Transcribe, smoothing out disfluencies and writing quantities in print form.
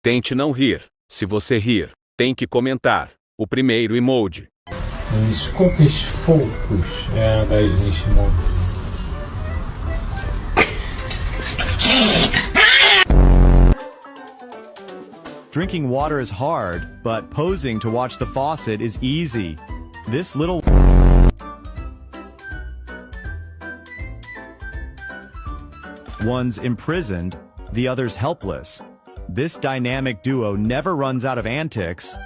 Tente não rir. Se você rir, tem que comentar. O primeiro emoji. Desculpes fofos é a da Snishmon. Drinking water is hard, but posing to watch the faucet is easy. This little one's imprisoned, the other's helpless. This dynamic duo never runs out of antics.